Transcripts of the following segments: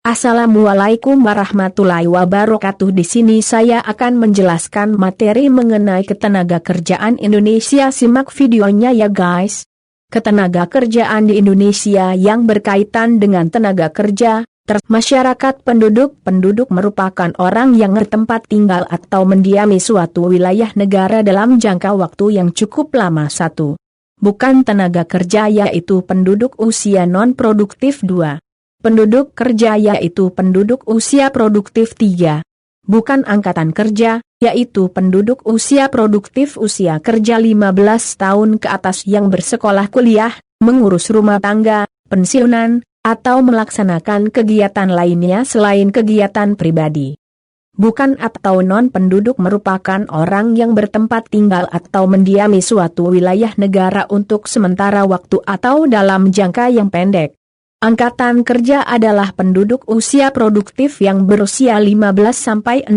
Assalamualaikum warahmatullahi wabarakatuh. Di sini saya akan menjelaskan materi mengenai ketenaga kerjaan Indonesia. Simak videonya ya guys. Ketenaga kerjaan di Indonesia yang berkaitan dengan tenaga kerja, masyarakat penduduk merupakan orang yang bertempat tinggal atau mendiami suatu wilayah negara dalam jangka waktu yang cukup lama. 1. Bukan tenaga kerja yaitu penduduk usia non-produktif. 2. Penduduk kerja yaitu penduduk usia produktif. 3. Bukan angkatan kerja, yaitu penduduk usia produktif usia kerja 15 tahun ke atas yang bersekolah kuliah, mengurus rumah tangga, pensiunan, atau melaksanakan kegiatan lainnya selain kegiatan pribadi. Bukan atau non-penduduk merupakan orang yang bertempat tinggal atau mendiami suatu wilayah negara untuk sementara waktu atau dalam jangka yang pendek. Angkatan kerja adalah penduduk usia produktif yang berusia 15-64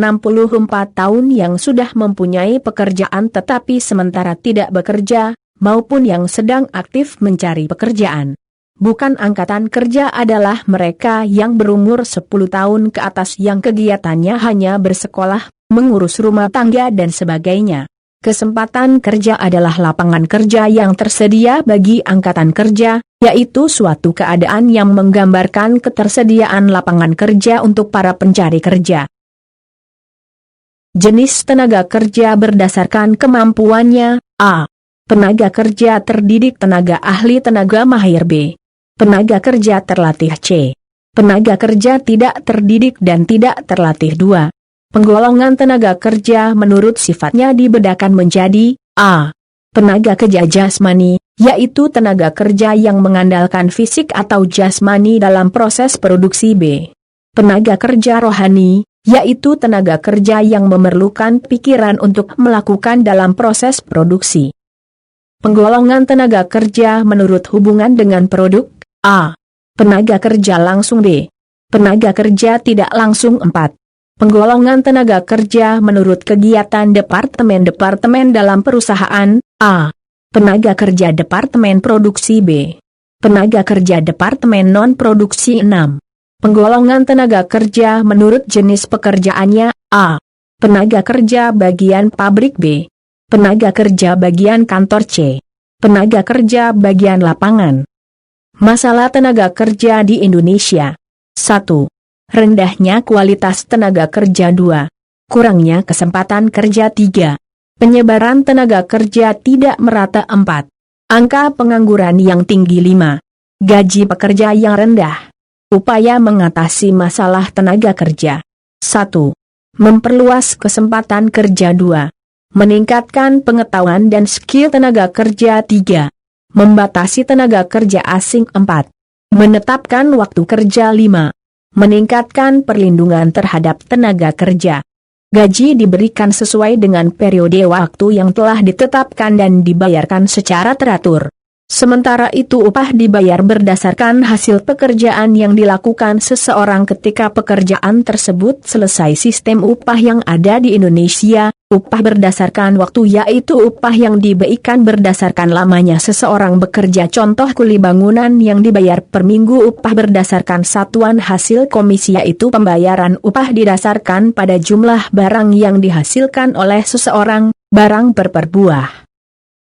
tahun yang sudah mempunyai pekerjaan tetapi sementara tidak bekerja, maupun yang sedang aktif mencari pekerjaan. Bukan angkatan kerja adalah mereka yang berumur 10 tahun ke atas yang kegiatannya hanya bersekolah, mengurus rumah tangga dan sebagainya. Kesempatan kerja adalah lapangan kerja yang tersedia bagi angkatan kerja, yaitu suatu keadaan yang menggambarkan ketersediaan lapangan kerja untuk para pencari kerja. Jenis tenaga kerja berdasarkan kemampuannya. A. Tenaga kerja terdidik, tenaga ahli, tenaga mahir. B. Tenaga kerja terlatih. C. Tenaga kerja tidak terdidik dan tidak terlatih. 2. Penggolongan tenaga kerja menurut sifatnya dibedakan menjadi A. Tenaga kerja jasmani, yaitu tenaga kerja yang mengandalkan fisik atau jasmani dalam proses produksi. B. Tenaga kerja rohani, yaitu tenaga kerja yang memerlukan pikiran untuk melakukan dalam proses produksi. Penggolongan tenaga kerja menurut hubungan dengan produk. A. Tenaga kerja langsung. B. Tenaga kerja tidak langsung. 4. Penggolongan tenaga kerja menurut kegiatan departemen dalam perusahaan. A. Tenaga kerja departemen produksi. B. Tenaga kerja departemen non-produksi. 6. Penggolongan tenaga kerja menurut jenis pekerjaannya. A. Tenaga kerja bagian pabrik. B. Tenaga kerja bagian kantor. C. Tenaga kerja bagian lapangan. Masalah tenaga kerja di Indonesia. 1. Rendahnya kualitas tenaga kerja. 2. Kurangnya kesempatan kerja. 3. Penyebaran tenaga kerja tidak merata. 4. Angka pengangguran yang tinggi. 5. Gaji pekerja yang rendah. Upaya mengatasi masalah tenaga kerja. 1. Memperluas kesempatan kerja. 2. Meningkatkan pengetahuan dan skill tenaga kerja. 3. Membatasi tenaga kerja asing. 4. Menetapkan waktu kerja. 5. Meningkatkan perlindungan terhadap tenaga kerja. Gaji diberikan sesuai dengan periode waktu yang telah ditetapkan dan dibayarkan secara teratur. Sementara itu upah dibayar berdasarkan hasil pekerjaan yang dilakukan seseorang ketika pekerjaan tersebut selesai. Sistem upah yang ada di Indonesia, upah berdasarkan waktu yaitu upah yang diberikan berdasarkan lamanya seseorang bekerja. Contoh kuli bangunan yang dibayar per minggu. Upah berdasarkan satuan hasil komisi yaitu pembayaran upah didasarkan pada jumlah barang yang dihasilkan oleh seseorang, barang per buah.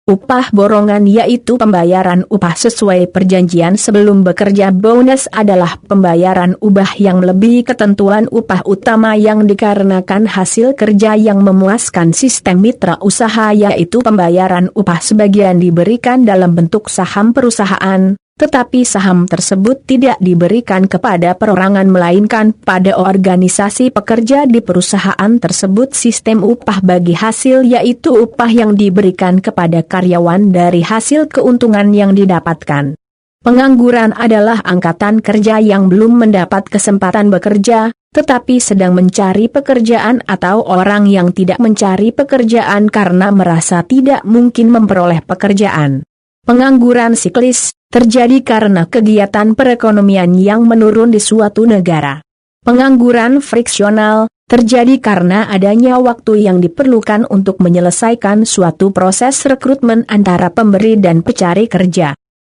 Upah borongan yaitu pembayaran upah sesuai perjanjian sebelum bekerja. Bonus adalah pembayaran upah yang lebih ketentuan upah utama yang dikarenakan hasil kerja yang memuaskan. Sistem mitra usaha yaitu pembayaran upah sebagian diberikan dalam bentuk saham perusahaan, tetapi saham tersebut tidak diberikan kepada perorangan melainkan pada organisasi pekerja di perusahaan tersebut. Sistem upah bagi hasil yaitu upah yang diberikan kepada karyawan dari hasil keuntungan yang didapatkan. Pengangguran adalah angkatan kerja yang belum mendapat kesempatan bekerja, tetapi sedang mencari pekerjaan atau orang yang tidak mencari pekerjaan karena merasa tidak mungkin memperoleh pekerjaan. Pengangguran siklis terjadi karena kegiatan perekonomian yang menurun di suatu negara. Pengangguran friksional terjadi karena adanya waktu yang diperlukan untuk menyelesaikan suatu proses rekrutmen antara pemberi dan pencari kerja.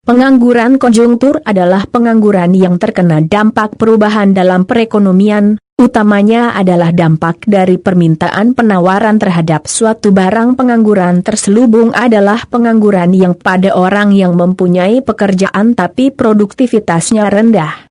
Pengangguran konjungtur adalah pengangguran yang terkena dampak perubahan dalam perekonomian, utamanya adalah dampak dari permintaan penawaran terhadap suatu barang. Pengangguran terselubung adalah pengangguran yang pada orang yang mempunyai pekerjaan tapi produktivitasnya rendah.